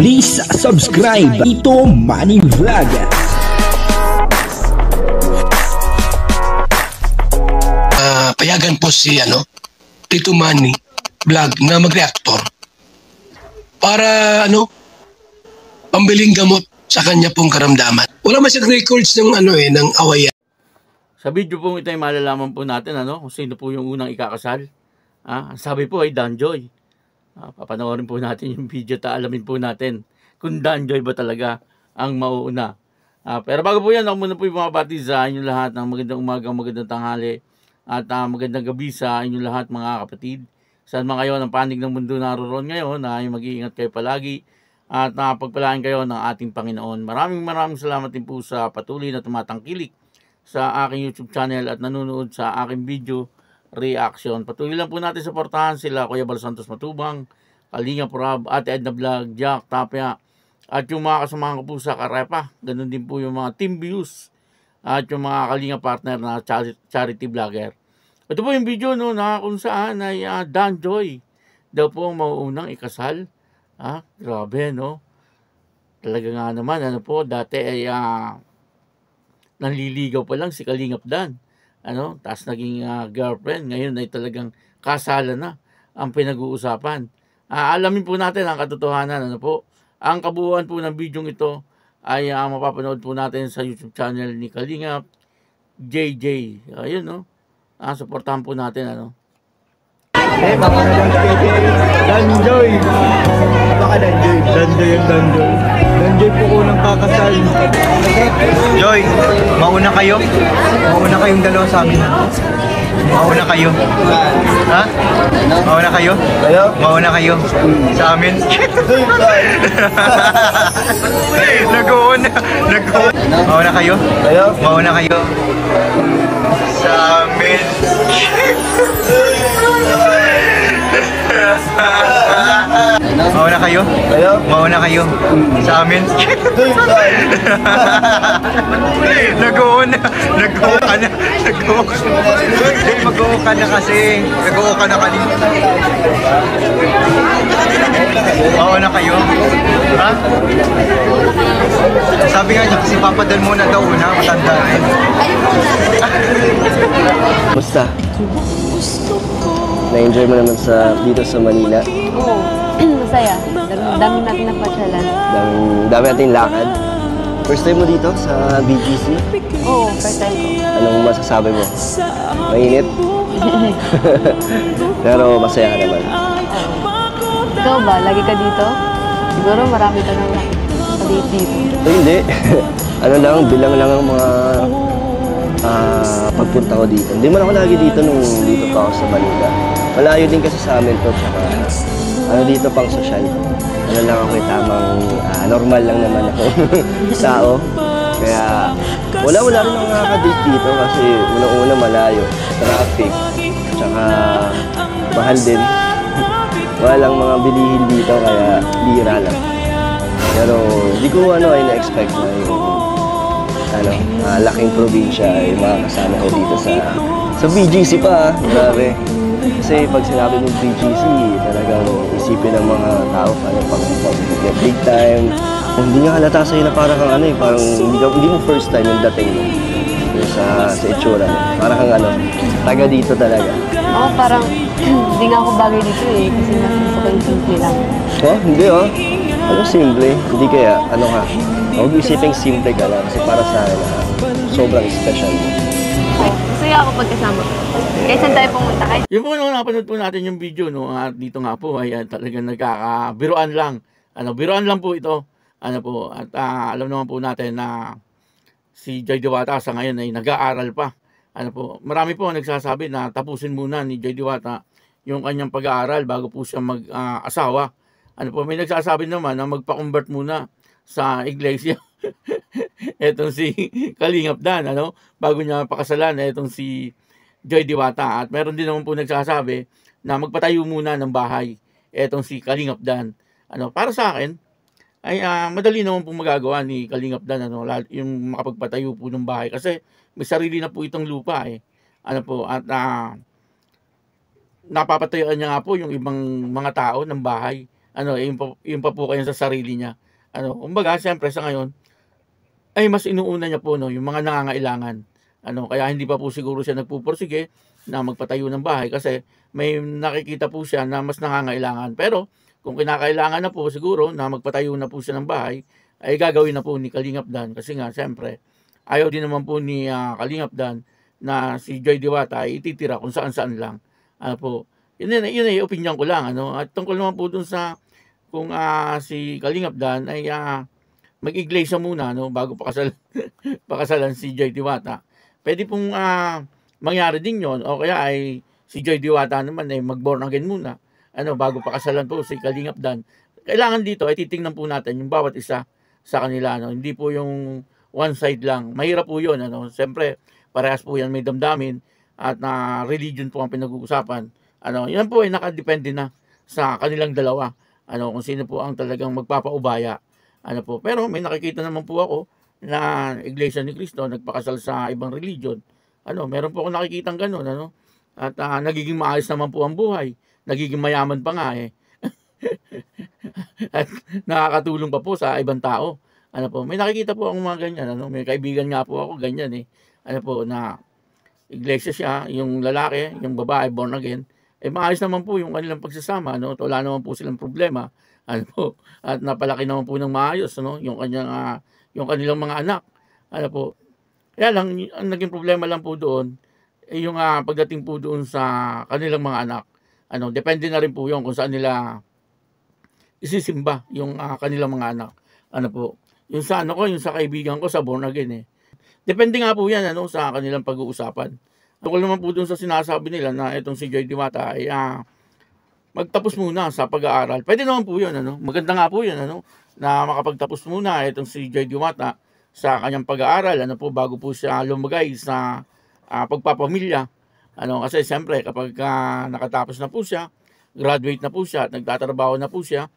Please subscribe Ito Money Vlog. Payagan po si Tito Manny Vlog na mag-reactor para pambiling gamot sa kanya pong karamdaman. Wala man siyang records ng ng awayan. Sa video po ito ay malalaman po natin kung sino po yung unang ikakasal. Sabi po ay Danjoy. Papanoorin po natin yung video at alamin po natin kung Danjoy ba talaga ang mauuna. Pero bago po yan, ako muna po yung mabati sa inyong lahat ng magandang umaga, magandang tanghali at magandang gabi sa inyong lahat mga kapatid. Saan man kayo ng panig ng mundo naroon ngayon, ay mag-iingat kayo palagi at pagpalain kayo ng ating Panginoon. Maraming salamat din po sa patuloy na tumatangkilik sa aking YouTube channel at nanonood sa aking video reaction. Patuloy lang po natin suportahan sila Kuya Bal Santos Matubang, Kalinga Prab, Ate Edna Vlog, Jack Tapia, at yung mga kasamahan ko po sa Karepa. Ganun din po yung mga team views at yung mga Kalinga partner na charity vlogger. Ito po yung video na kung saan ay Danjoy daw po ang mauunang ikasal. Grabe Talaga nga naman dati ay nanliligaw pa lang si Kalingap Dan. Tapos naging girlfriend, ngayon ay talagang kasalan na ang pinag-uusapan. Alamin po natin ang katotohanan. Ang kabuuan po ng video ito ay mapapanood po natin sa YouTube channel ni Kalingap JJ. Ayun suportahan po natin Danjoy! Baka Danjoy. Danjoy yung Danjoy. Danjoy po ko ng kakasal. Joy, mauna kayo? Mauna kayong dalawa sa amin. Mauna kayo? Ha? Mauna kayo? Mauna kayo? Sa amin? Nag-uuna. Mauna kayo? Mauna kayo? Sa amin? Mauna kayo? Mauna kayo? Sa amin? Nag-uuna ka na. Mag-uuna ka na kasi. Nag-uuna ka na kanina. Mauna kayo? Ha? Sabi nga niya kasi papadal muna daw una. Matanda rin. Basta? Na-enjoy mo naman dito sa Manila? Oo, masaya. Dami natin napasyalan. Dami natin lakad. First time mo dito sa BGC? Oo, first time ko. Anong masasabi mo? Mainit? Pero masaya ka naman. Ikaw ba? Lagi ka dito? Siguro marami ka nang nakikita dito. Hindi. Bilang lang ang mga pagpunta ko dito. Hindi man ako lagi dito nung dito pa ako sa Manila. Malayo din kasi sa amin to, tsaka dito pang sosyal. Lang ako tamang normal lang naman ako tao. Kaya wala rin ako nakaka-date dito kasi unang-una malayo, traffic, tsaka mahal din. Walang mga bilihin dito kaya bira lang. Pero di ko ay na-expect na yung laking probinsya ay makakasama ko dito sa BGC pa. Grabe. Kasi pag sinabi mong BGC, talagang isipin ng mga tao pang big time. Hindi nga halata sa'yo na parang kang parang hindi mo first time yung dating mo sa itsura mo. Parang kang taga dito talaga. Oo, parang hindi nga ako bagay dito kasi mas gusto ko yung simple lang. Hindi simple? Hindi kaya, huwag isipin simple ka lang kasi para sa akin, sobrang special mo. Masaya ako pagkasama ko. Kaya saan tayo pumunta kayo? Yung po napanood po natin yung video dito nga po ay talagang nagkakabiruan lang. Biruan lang po ito. At alam naman po natin na si Joy Diwata sa ngayon ay nag-aaral pa. Marami po nagsasabi na tapusin muna ni Joy Diwata yung kanyang pag-aaral bago po siya mag-asawa. May nagsasabi naman na magpa-convert muna sa iglesia. Etong si Kalingap Dan, bago niya pakasalan, etong si Joy Diwata. At meron din naman po nagsasabi na magpatayo muna ng bahay, etong si Kalingap Dan. Para sa akin, ay madali naman po magagawa ni Kalingap Dan, yung makapagpatayo po ng bahay. Kasi may sarili na po itong lupa napapatayuan niya nga po yung ibang mga tao ng bahay. Yung pa po kayo sa sarili niya. Kumbaga, siyempre sa ngayon, ay mas inuuna niya po yung mga nangangailangan. Kaya hindi pa po siguro siya nagpupursige na magpatayo ng bahay kasi may nakikita po siya na mas nangangailangan. Pero kung kinakailangan na po siguro na magpatayo na po siya ng bahay, ay gagawin na po ni Kalingap Dan. Kasi nga, siyempre, ayaw din naman po ni Kalingap Dan na si Joy Diwata ay ititira kung saan-saan lang. Yun ay opinion ko lang. At tungkol naman po dun sa kung si Kalingap Dan ay mag-iglesia muna bago pakasalan si Joy Diwata. Pwede pong mangyari din yon, o kaya ay si Joy Diwata naman ay mag-born again muna bago pakasalan po si Kalingap Dan. Kailangan dito ay titingnan po natin yung bawat isa sa kanila. Hindi po yung one side lang. Mahirap po yun. Siyempre, parehas po yan may damdamin at religion po ang pinag-uusapan. Yan po ay nakadepende na sa kanilang dalawa. Kung sino po ang talagang magpapaubaya. Pero may nakikita naman po ako na Iglesia ni Cristo nagpakasal sa ibang religion. Meron po ako nakikitang ganun. At nagiging maayos naman po ang buhay. Nagiging mayaman pa nga eh. At nakakatulong pa po sa ibang tao. May nakikita po akong mga ganyan. May kaibigan nga po ako ganyan eh. Na iglesia siya, yung lalaki, yung babae, born again. Maayos naman po yung kanilang pagsasama. Wala naman po silang problema. At napalaki naman po ng maayos. Yung kanilang mga anak. Kaya lang, ang naging problema lang po doon, yung pagdating po doon sa kanilang mga anak. Depende na rin po yun kung saan nila isisimba yung kanilang mga anak. Yung sa yung sa kaibigan ko sa born again eh. Depende nga po yan sa kanilang pag-uusapan. Tungkol naman po doon sa sinasabi nila na itong si Joy Diwata ay magtapos muna sa pag-aaral. Pwede naman po yun. Maganda nga po yun na makapagtapos muna itong si Joy Diwata sa kanyang pag-aaral bago po siya lumagay sa pagpapamilya. Kasi siyempre kapag nakatapos na po siya, graduate na po siya at nagtatrabaho na po siya,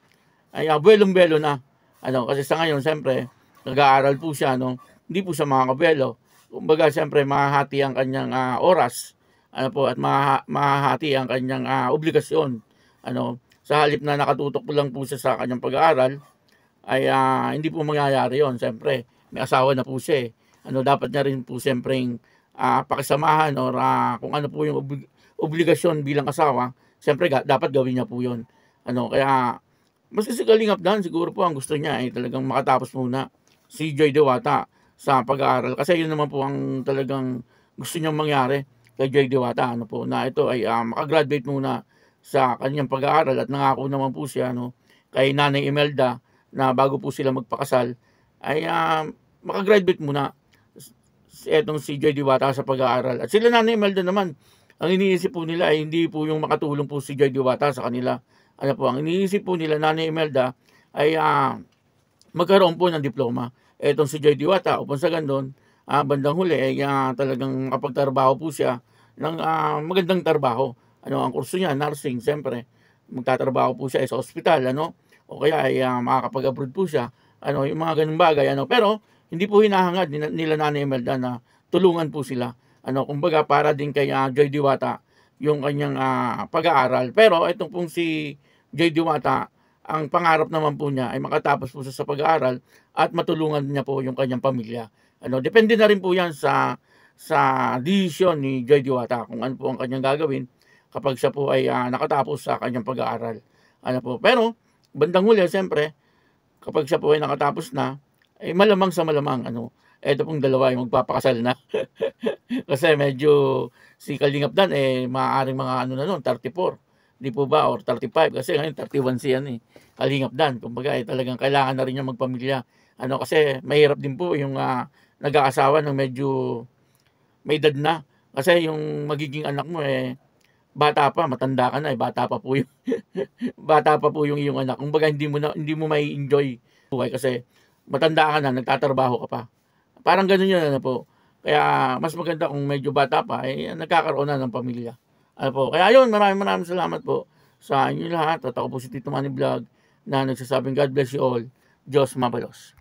ay buwelong-belo na. Kasi sa ngayon siyempre nag-aaral po siya, hindi po siya makakabelo. Kumbaga siyempre mahahati ang kanyang oras at mahahati ang kanyang obligasyon. Sa halip na nakatutok po lang po siya sa kanyang pag-aaral, ay hindi po mangyayari yon. Siyempre may asawa na po siya eh. Dapat niya rin po siyempre pakisamahan or kung ano po yung obligasyon bilang asawa, siyempre dapat gawin niya po yun. Kaya mas si Kalingap Dan siguro po ang gusto niya ay talagang makatapos muna si Joy Diwata sa pag-aaral. Kasi yun naman po ang talagang gusto niyang mangyari kay Joy Diwata. Na ito ay makagraduate muna sa kanyang pag-aaral at nangako naman po siya kay Nanay Imelda na bago po sila magpakasal ay makagraduate muna etong si Joy Diwata sa pag-aaral. At sila Nanay Imelda naman, ang iniisip po nila ay hindi po yung makatulong po si Joy Diwata sa kanila. Ang iniisip po nila Nanay Imelda ay magkaroon po ng diploma. Etong si Joy Diwata, upang sa gandun, bandang huli ay talagang makapagtrabaho po siya ng magandang trabaho. Ang kurso niya, nursing, siyempre. Magtatrabaho po siya sa ospital, o kaya ay makakapag-abroad po siya. Yung mga ganung bagay, pero hindi po hinahangad nila Nanay Imelda na tulungan po sila. Kumbaga para din kay Joy Diwata yung kanyang pag-aaral. Pero itong pong si Joy Diwata, ang pangarap naman po niya ay makatapos po siya sa pag-aaral at matulungan niya po yung kanyang pamilya. Depende na rin po yan sa desisyon ni Joy Diwata kung ano po ang kanyang gagawin kapag siya po ay nakatapos sa kanyang pag-aaral. Pero bandang huli, siyempre, kapag siya po ay nakatapos na, ay malamang sa malamang, eto pong dalawa ay magpapakasal na. Kasi medyo si Kalingap Dan, maaaring mga 34. Di po ba? Or 35. Kasi ngayon 31 siya Kalingap Dan. Kumbaga talagang kailangan na rin niya magpamilya. Kasi mahirap din po yung nag-aasawa ng medyo may edad na. Kasi yung magiging anak mo bata pa, matanda ka na bata pa po yung bata pa po yung iyong anak. Kumbaga hindi mo may enjoy buhay kasi matanda ka na, nagtatrabaho ka pa. Parang ganoon yun po. Kaya mas maganda kung medyo bata pa nagkakaroon na ng pamilya. Kaya yun, maraming salamat po sa inyo lahat. At ako po si Tito Manny Vlog na nagsasabing God bless you all. Diyos mabalos.